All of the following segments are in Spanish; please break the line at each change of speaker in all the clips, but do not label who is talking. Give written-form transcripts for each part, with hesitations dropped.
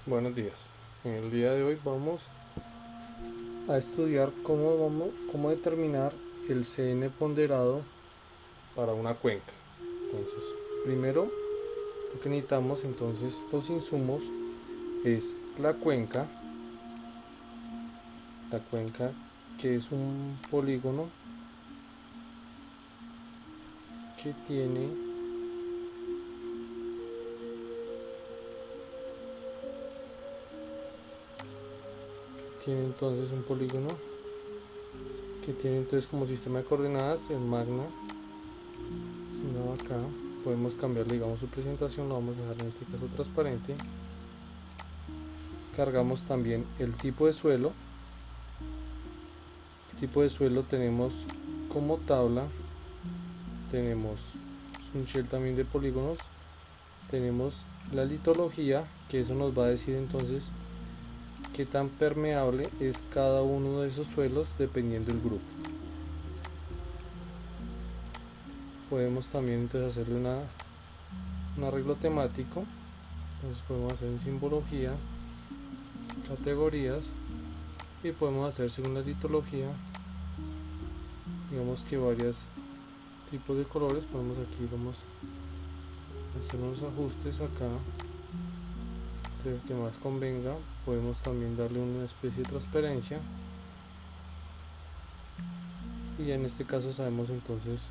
Buenos días. En el día de hoy vamos a estudiar cómo determinar el CN ponderado para una cuenca. Entonces, primero lo que necesitamos entonces los insumos es la cuenca que es un polígono que tiene entonces un polígono que tiene entonces como sistema de coordenadas el magna. Si no, acá podemos cambiarle, digamos, su presentación, lo vamos a dejar en este caso transparente. Cargamos también el tipo de suelo. El tipo de suelo tenemos como tabla, tenemos un shell también de polígonos, tenemos la litología, que eso nos va a decir entonces qué tan permeable es cada uno de esos suelos dependiendo del grupo. Podemos también entonces hacerle un arreglo temático. Entonces podemos hacer en simbología, categorías, y podemos hacer según la litología, digamos que varios tipos de colores. Podemos aquí, digamos, hacer unos ajustes acá, el que más convenga. Podemos también darle una especie de transparencia, y en este caso sabemos entonces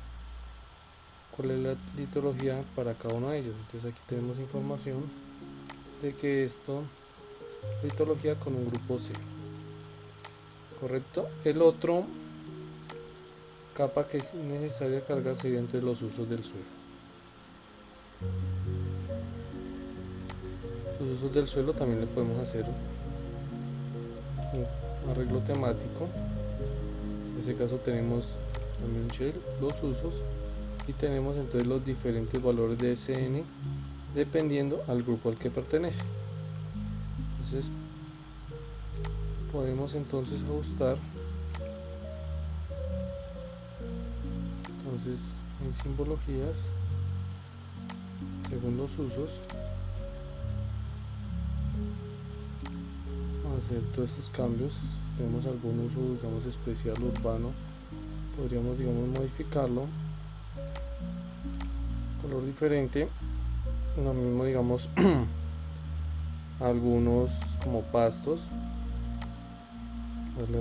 cuál es la litología para cada uno de ellos. Entonces aquí tenemos información de que esto litología con un grupo C, correcto. El otro capa que es necesaria cargar sería entre los usos del suelo. Los usos del suelo también le podemos hacer un arreglo temático. En este caso tenemos también un shell, los usos, y tenemos entonces los diferentes valores de SN dependiendo al grupo al que pertenece. Entonces podemos entonces ajustar. Entonces en simbologías, según los usos, vamos a hacer todos estos cambios. Tenemos algún uso, digamos, especial urbano, podríamos, digamos, modificarlo, color diferente. Lo mismo, digamos, algunos como pastos, darle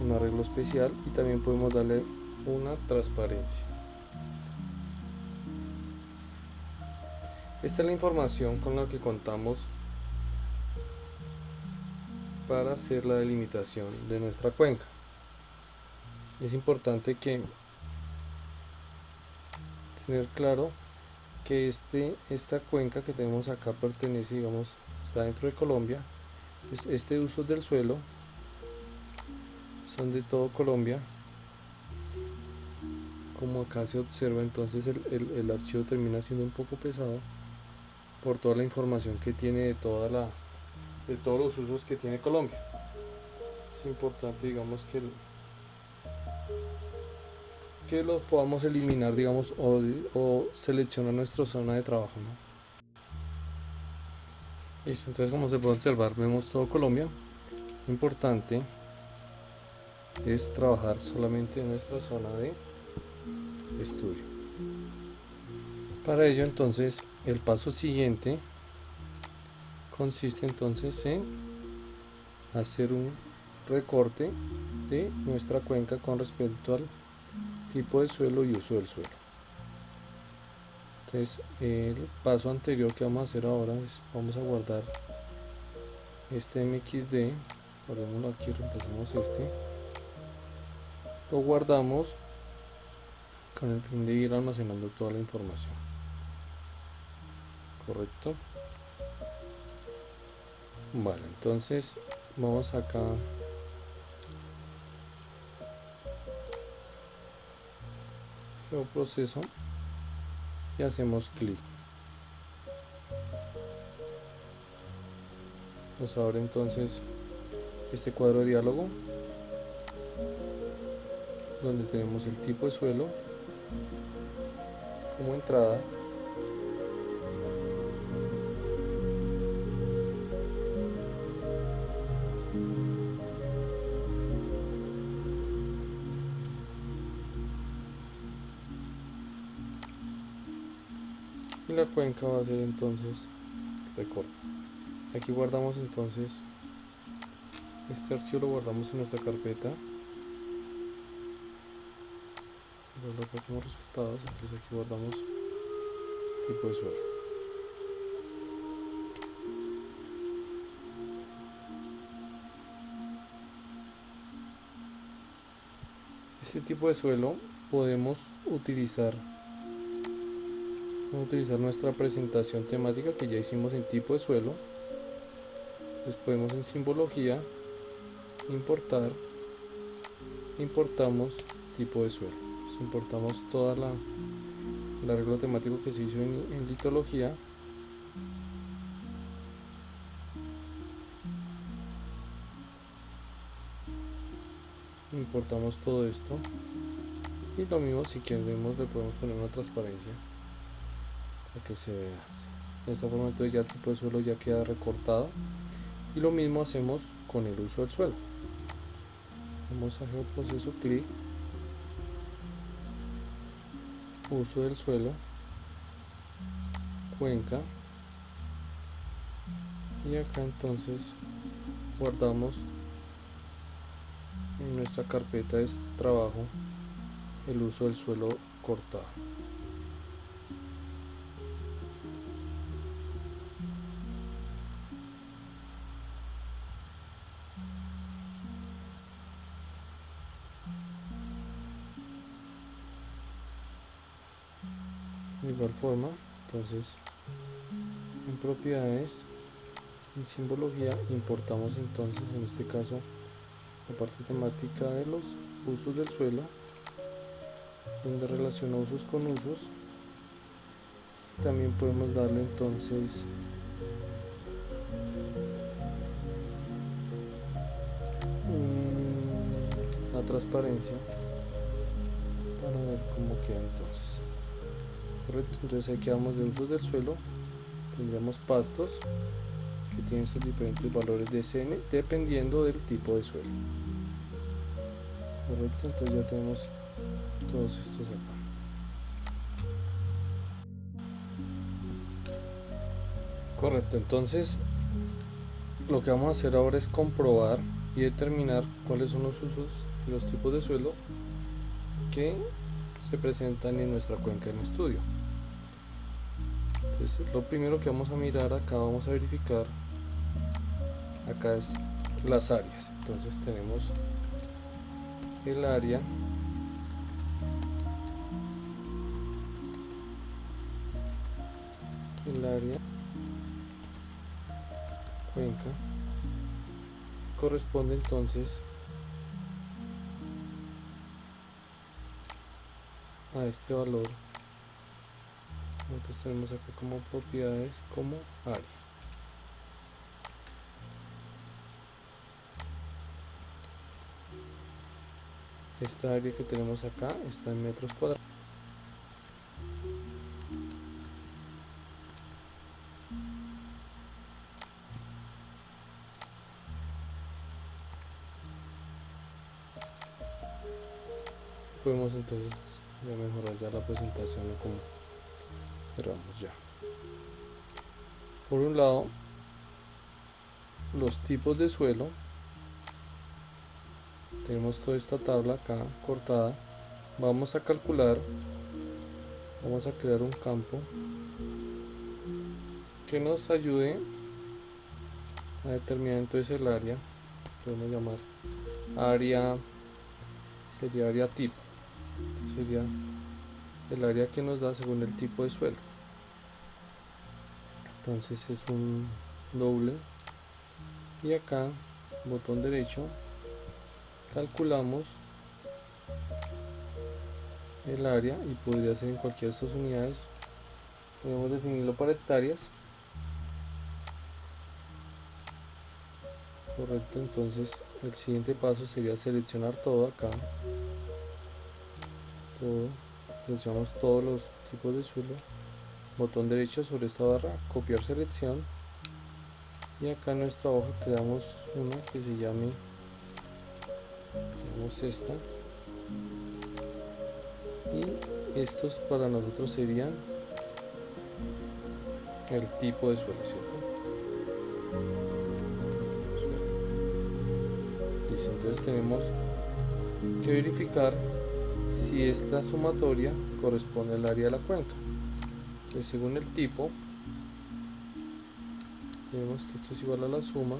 un arreglo especial, y también podemos darle una transparencia. Esta es la información con la que contamos para hacer la delimitación de nuestra cuenca. Es importante que tener claro que esta cuenca que tenemos acá pertenece, digamos, está dentro de Colombia. Pues este uso del suelo son de todo Colombia. Como acá se observa, entonces el archivo termina siendo un poco pesado por toda la información que tiene de todos los usos que tiene Colombia. Es importante, digamos, que los podamos eliminar, digamos, o seleccionar nuestra zona de trabajo, ¿no? Listo, entonces, como se puede observar, vemos todo Colombia. Lo importante es trabajar solamente en nuestra zona de estudio. Para ello, entonces, el paso siguiente consiste entonces en hacer un recorte de nuestra cuenca con respecto al tipo de suelo y uso del suelo. Entonces, el paso anterior que vamos a hacer ahora es, vamos a guardar este MXD, guardémoslo aquí, reemplazamos este, lo guardamos con el fin de ir almacenando toda la información, correcto. Vale, entonces vamos acá a proceso y hacemos clic. Nos abre entonces este cuadro de diálogo donde tenemos el tipo de suelo como entrada, y la cuenca va a ser entonces recorte. Aquí guardamos entonces este archivo, lo guardamos en nuestra carpeta, luego acá como resultados, entonces aquí guardamos tipo de suelo. Este tipo de suelo podemos utilizar nuestra presentación temática que ya hicimos en tipo de suelo. Pues podemos en simbología importamos tipo de suelo. Importamos toda el arreglo temático que se hizo en litología. Importamos todo esto y lo mismo, si queremos le podemos poner una transparencia para que se vea. De esta forma entonces ya el tipo de suelo ya queda recortado, y lo mismo hacemos con el uso del suelo. Vamos a geoproceso, clic, uso del suelo, cuenca, y acá entonces guardamos en nuestra carpeta de trabajo el uso del suelo cortado. De igual forma, entonces en propiedades, en simbología, importamos entonces en este caso la parte temática de los usos del suelo, donde relaciona usos con usos. También podemos darle entonces la transparencia para ver cómo queda entonces. Correcto, entonces ahí quedamos de usos del suelo. Tendríamos pastos que tienen sus diferentes valores de CN dependiendo del tipo de suelo. Correcto, entonces ya tenemos todos estos acá. Correcto, entonces lo que vamos a hacer ahora es comprobar y determinar cuáles son los usos y los tipos de suelo que se presentan en nuestra cuenca en estudio. Entonces lo primero que vamos a mirar acá, vamos a verificar acá es las áreas. Entonces tenemos el área cuenca corresponde entonces a este valor. Nosotros tenemos acá como propiedades como área. Esta área que tenemos acá está en metros cuadrados. Podemos entonces ya mejorar ya la presentación como cerramos ya. Por un lado, los tipos de suelo. Tenemos toda esta tabla acá cortada. Vamos a calcular, vamos a crear un campo que nos ayude a determinar entonces el área. Podemos llamar área, sería área tipo, sería el área que nos da según el tipo de suelo. Entonces es un doble, y acá botón derecho, calculamos el área, y podría ser en cualquiera de estas unidades. Podemos definirlo para hectáreas. Correcto, entonces el siguiente paso sería seleccionar todo acá, seleccionamos todos los tipos de suelo, botón derecho sobre esta barra, copiar selección, y acá en nuestra hoja creamos una que se llame, creamos esta, y estos para nosotros serían el tipo de suelo, ¿cierto? Listo, entonces tenemos que verificar si esta sumatoria corresponde al área de la cuenca. Entonces, según el tipo, tenemos que esto es igual a la suma.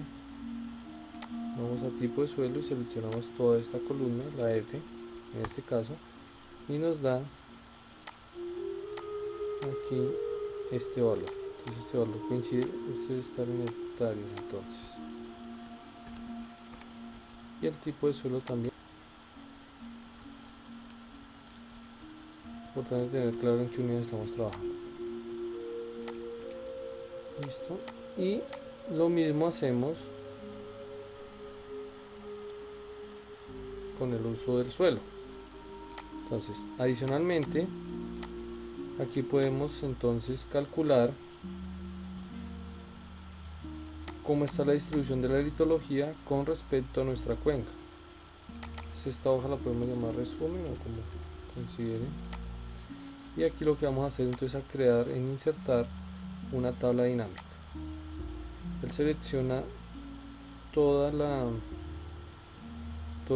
Vamos a tipo de suelo y seleccionamos toda esta columna, la F en este caso, y nos da aquí este valor. Entonces este valor coincide, este debe estar en hectáreas entonces. Y el tipo de suelo también. Importante tener claro en qué unidad estamos trabajando. Listo. Y lo mismo hacemos con el uso del suelo. Entonces, adicionalmente, aquí podemos entonces calcular cómo está la distribución de la litología con respecto a nuestra cuenca. Entonces, esta hoja la podemos llamar resumen o como consideren. Y aquí lo que vamos a hacer entonces es crear e insertar una tabla dinámica. Él selecciona todo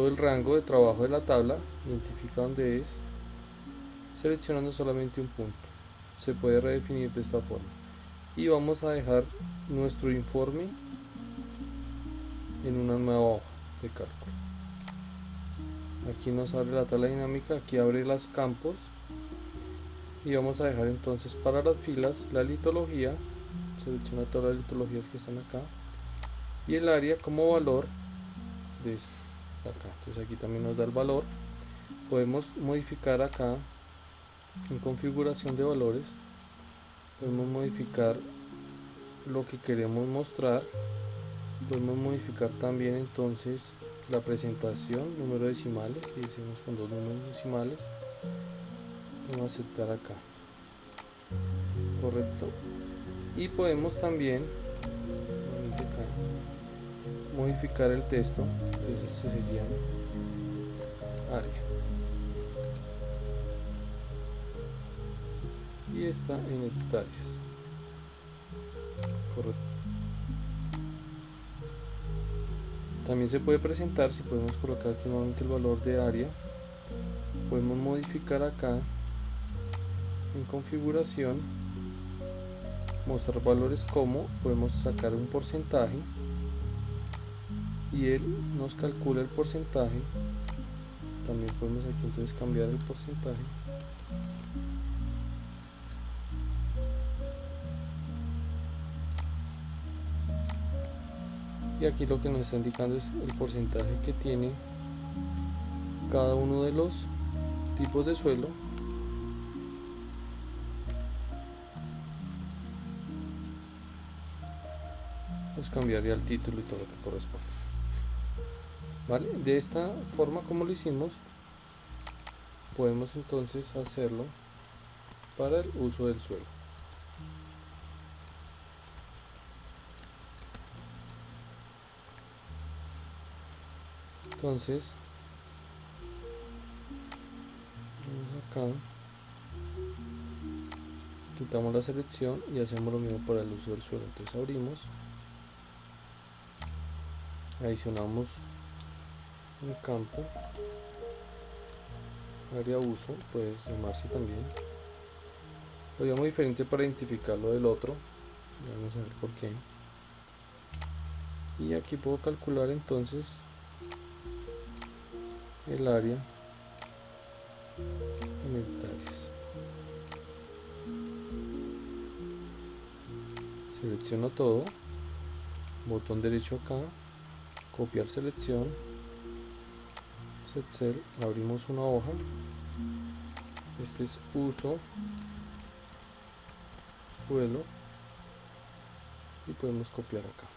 el rango de trabajo de la tabla, identifica dónde es, seleccionando solamente un punto. Se puede redefinir de esta forma. Y vamos a dejar nuestro informe en una nueva hoja de cálculo. Aquí nos abre la tabla dinámica, aquí abre los campos y vamos a dejar entonces para las filas la litología, selecciona todas las litologías que están acá y el área como valor de acá. Entonces aquí también nos da el valor. Podemos modificar acá en configuración de valores, podemos modificar lo que queremos mostrar, podemos modificar también entonces la presentación, número de decimales, si decimos con 2 números decimales, vamos a aceptar acá, correcto, y podemos también acá, modificar el texto. Entonces esto sería área y está en hectáreas, correcto. También se puede presentar, si podemos colocar aquí nuevamente el valor de área, podemos modificar acá en configuración, mostrar valores como, podemos sacar un porcentaje y él nos calcula el porcentaje. También podemos aquí entonces cambiar el porcentaje y aquí lo que nos está indicando es el porcentaje que tiene cada uno de los tipos de suelo pues cambiaría el título y todo lo que corresponde. ¿Vale? De esta forma como lo hicimos podemos entonces hacerlo para el uso del suelo. Entonces vamos acá, quitamos la selección y hacemos lo mismo para el uso del suelo. Entonces abrimos, adicionamos un campo, área uso, puede llamarse también, lo llamo diferente para identificarlo del otro, vamos a ver por qué. Y aquí puedo calcular entonces el área en hectáreas. Selecciono todo, botón derecho acá, copiar selección, Excel, abrimos una hoja, este es uso, suelo y podemos copiar acá,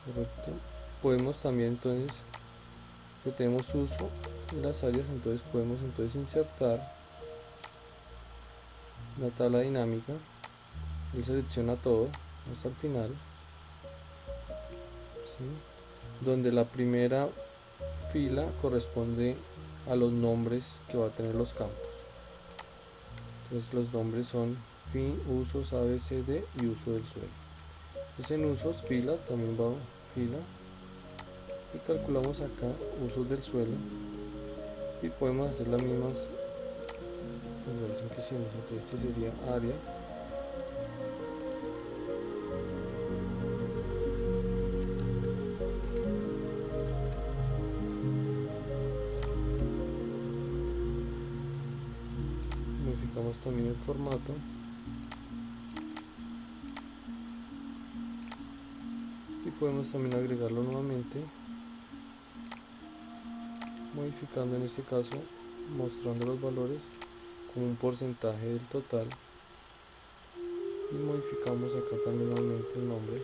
correcto. Podemos también entonces, que tenemos uso en las áreas, entonces podemos entonces insertar la tabla dinámica. Él selecciona todo hasta el final, ¿sí? Donde la primera fila corresponde a los nombres que va a tener los campos. Entonces los nombres son fin, usos A, B, C, D y uso del suelo. Pues en usos, fila, también va fila, y calculamos acá usos del suelo y podemos hacer las mismas operación que hicimos. Entonces este sería área, modificamos también el formato, y podemos también agregarlo nuevamente, modificando en este caso, mostrando los valores como un porcentaje del total, y modificamos acá también nuevamente el nombre.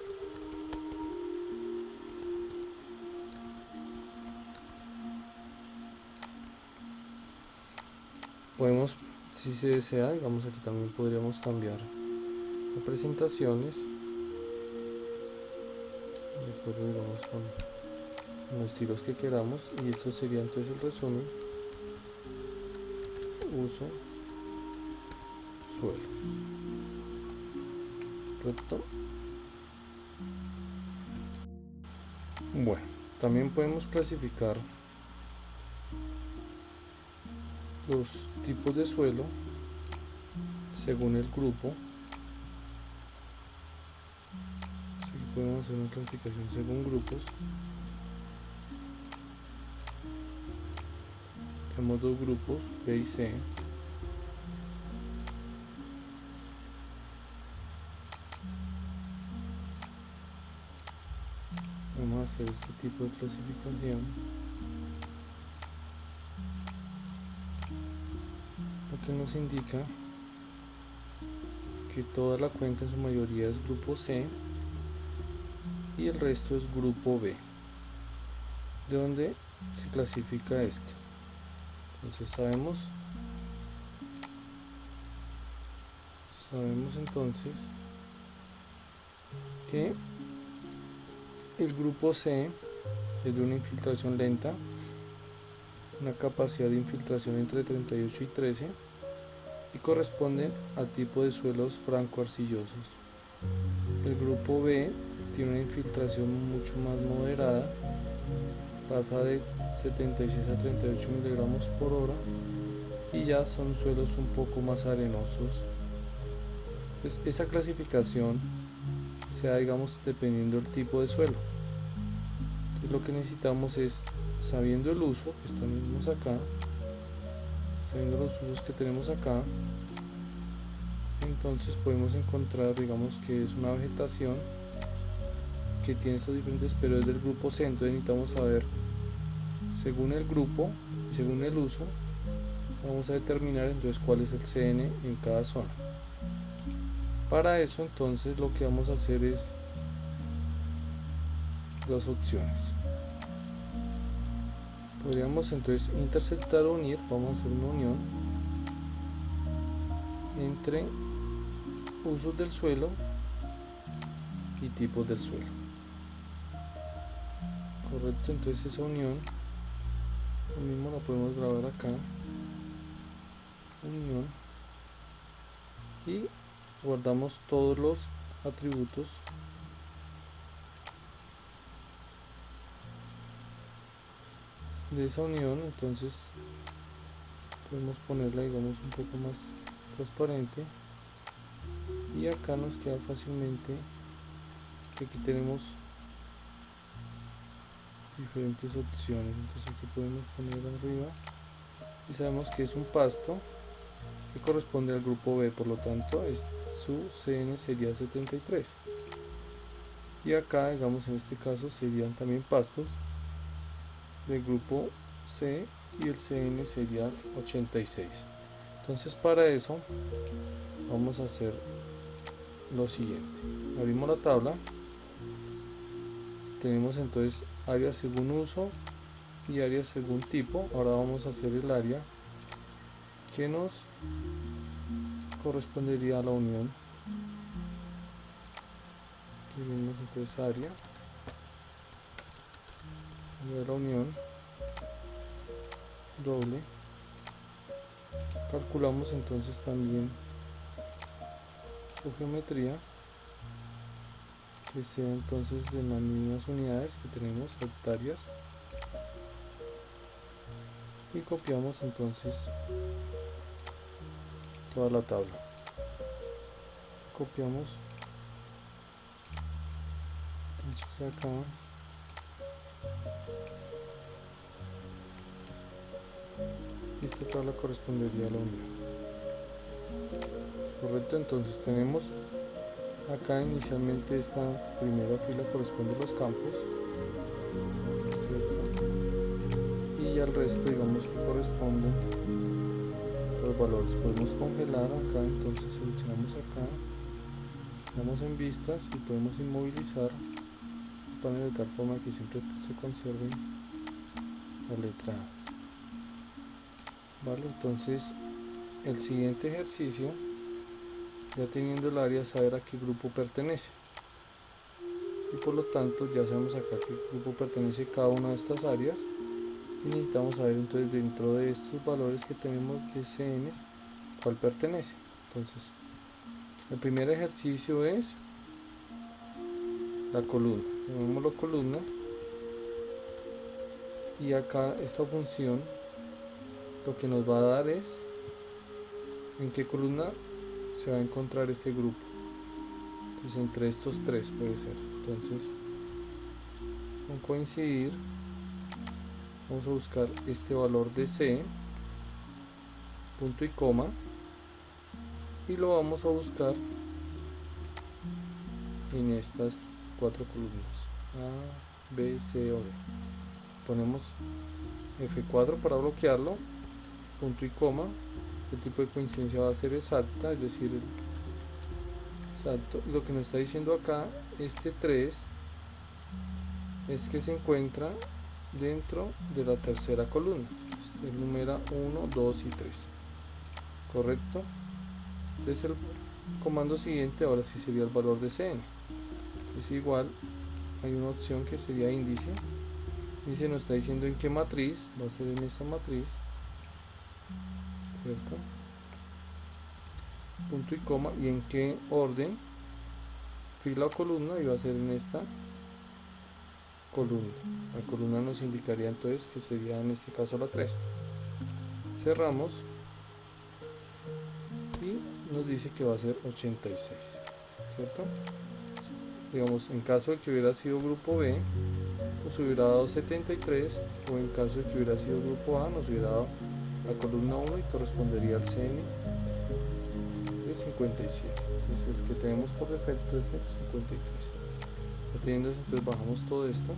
Podemos, si se desea, digamos aquí también podríamos cambiar a presentaciones, de acuerdo, digamos, con los estilos que queramos, y esto sería entonces el resumen, uso, suelo. Correcto. Bueno, también podemos clasificar los tipos de suelo según el grupo. Aquí podemos hacer una clasificación según grupos. Tenemos dos grupos, B y C. Vamos a hacer este tipo de clasificación, lo que nos indica que toda la cuenca en su mayoría es grupo C y el resto es grupo B, de donde se clasifica esto. Entonces sabemos entonces que el grupo C es de una infiltración lenta, una capacidad de infiltración entre 38 y 13, y corresponden a tipo de suelos franco-arcillosos. El grupo B tiene una infiltración mucho más moderada, pasa de 76 a 38 miligramos por hora, y ya son suelos un poco más arenosos. Pues esa clasificación se da, digamos, dependiendo del tipo de suelo. Entonces lo que necesitamos es, sabiendo el uso que tenemos acá, sabiendo los usos que tenemos acá, entonces podemos encontrar, digamos, que es una vegetación que tiene estos diferentes periodos del grupo C. Entonces necesitamos saber, según el grupo y según el uso, vamos a determinar entonces cuál es el CN en cada zona. Para eso entonces lo que vamos a hacer es dos opciones. Podríamos entonces interceptar o unir, vamos a hacer una unión entre usos del suelo y tipos del suelo. Correcto, entonces esa unión, lo mismo la podemos grabar acá, unión, y guardamos todos los atributos de esa unión. Entonces podemos ponerla, digamos, un poco más transparente, y acá nos queda fácilmente que aquí tenemos diferentes opciones. Entonces aquí podemos poner arriba y sabemos que es un pasto que corresponde al grupo B, por lo tanto su CN sería 73, y acá, digamos, en este caso serían también pastos del grupo C y el CN sería 86. Entonces para eso vamos a hacer lo siguiente: abrimos la tabla, tenemos entonces área según uso y área según tipo. Ahora vamos a hacer el área que nos correspondería a la unión. Tenemos entonces área de la unión doble. Calculamos entonces también su geometría, que sea entonces de las mismas unidades que tenemos, hectáreas, y copiamos entonces toda la tabla. Copiamos entonces acá, y esta tabla correspondería a la unidad. Correcto, entonces tenemos acá inicialmente esta primera fila corresponde a los campos, ¿cierto? Y al resto digamos que corresponden los valores. Podemos congelar acá, entonces seleccionamos acá, damos en vistas y podemos inmovilizar el panel de tal forma que siempre se conserve la letra A. Vale, entonces el siguiente ejercicio, ya teniendo el área, saber a qué grupo pertenece, y por lo tanto ya sabemos acá a qué grupo pertenece cada una de estas áreas, y necesitamos saber entonces dentro de estos valores que tenemos de CN cuál pertenece. Entonces el primer ejercicio es la columna, llamémoslo columna, y acá esta función lo que nos va a dar es en qué columna se va a encontrar este grupo. Entonces entre estos tres puede ser. Entonces con coincidir vamos a buscar este valor de C, punto y coma, y lo vamos a buscar en estas cuatro columnas A, B, C o D. Ponemos F4 para bloquearlo, punto y coma. El tipo de coincidencia va a ser exacta, es decir, exacto. Lo que nos está diciendo acá este 3 es que se encuentra dentro de la tercera columna. El número 1, 2 y 3. Correcto. Entonces el comando siguiente ahora sí sería el valor de Cn. Es igual, hay una opción que sería índice. Y se nos está diciendo en qué matriz, va a ser en esta matriz, ¿cierto? Punto y coma, y en qué orden, fila o columna, y va a ser en esta columna. La columna nos indicaría entonces que sería en este caso la 3. Cerramos y nos dice que va a ser 86, ¿cierto? Digamos, en caso de que hubiera sido grupo B, nos hubiera dado 73, o en caso de que hubiera sido grupo A, nos hubiera dado la columna 1 y correspondería al CN de 57. Entonces el que tenemos por defecto es el 53. Teniendo eso, entonces bajamos todo esto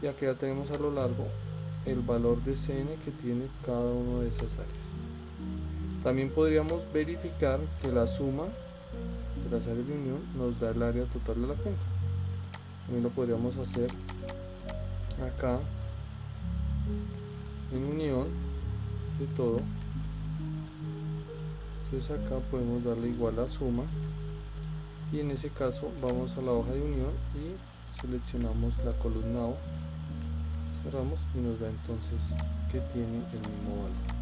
y aquí ya tenemos a lo largo el valor de CN que tiene cada una de esas áreas. También podríamos verificar que la suma de las áreas de unión nos da el área total de la cuenca. También lo podríamos hacer acá en unión de todo. Entonces acá podemos darle igual a suma, y en ese caso vamos a la hoja de unión y seleccionamos la columna O, cerramos y nos da entonces que tiene el mismo valor.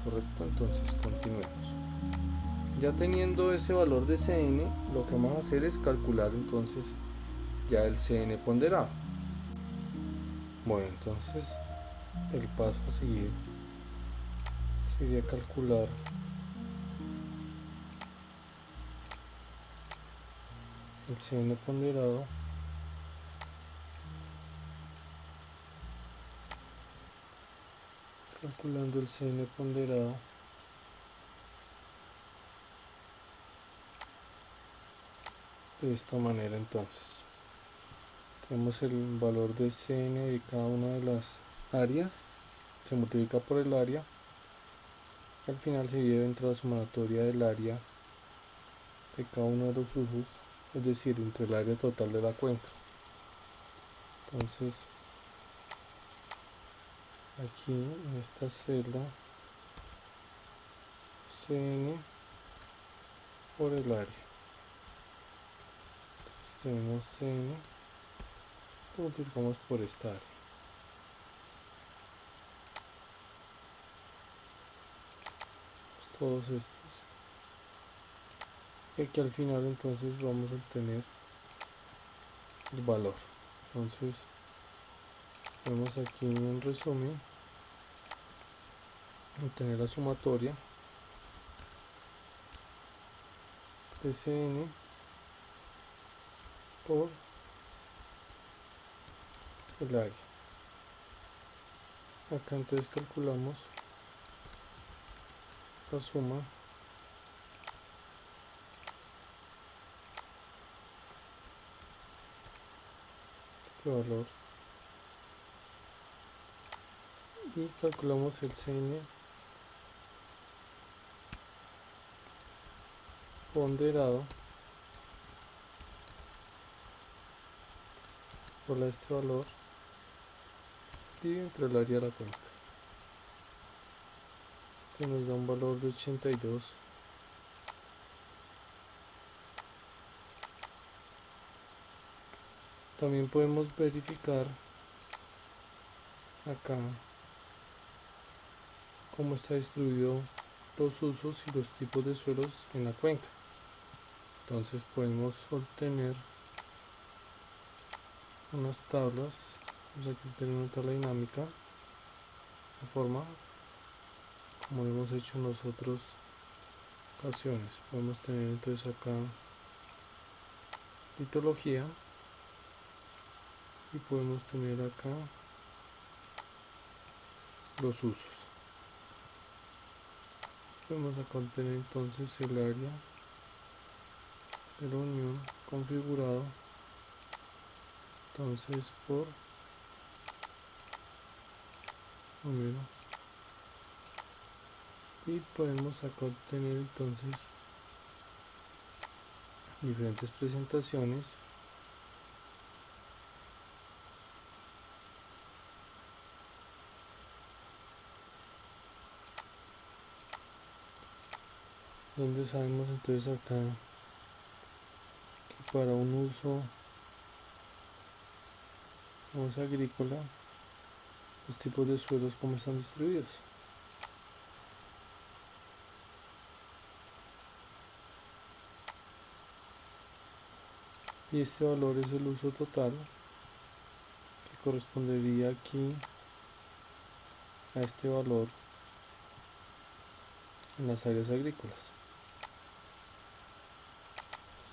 Correcto, entonces continuemos. Ya teniendo ese valor de Cn, lo que vamos a hacer es calcular entonces ya el Cn ponderado. Bueno, entonces el paso a seguir sería calcular el Cn ponderado calculando el Cn ponderado de esta manera. Entonces tenemos el valor de Cn de cada una de las áreas, se multiplica por el área y al final se lleva entre la sumatoria del área de cada uno de los usos, es decir, entre el área total de la cuenca. Entonces aquí en esta celda Cn por el área, entonces tenemos Cn, lo multiplicamos por esta área, todos estos, y aquí al final entonces vamos a obtener el valor. Entonces vemos aquí en resumen obtener la sumatoria de Cn por el área. Acá entonces calculamos la suma este valor y calculamos el Cn ponderado por este valor dividido entre el área de la cuenca, que nos da un valor de 82. También podemos verificar acá cómo está distribuido los usos y los tipos de suelos en la cuenca. Entonces podemos obtener unas tablas. Vamos aquí a tener una tabla dinámica de forma como lo hemos hecho en las otras ocasiones. Podemos tener entonces acá litología y podemos tener acá los usos. Podemos acá obtener entonces el área de la unión configurado entonces por número, y podemos acá obtener entonces diferentes presentaciones donde sabemos entonces acá que para un uso más agrícola los tipos de suelos como están distribuidos. Y este valor es el uso total que correspondería aquí a este valor en las áreas agrícolas.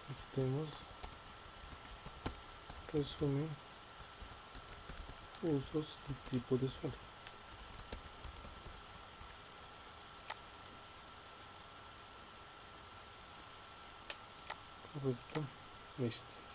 Aquí tenemos resumen, usos y tipos de suelo. Correcto, listo.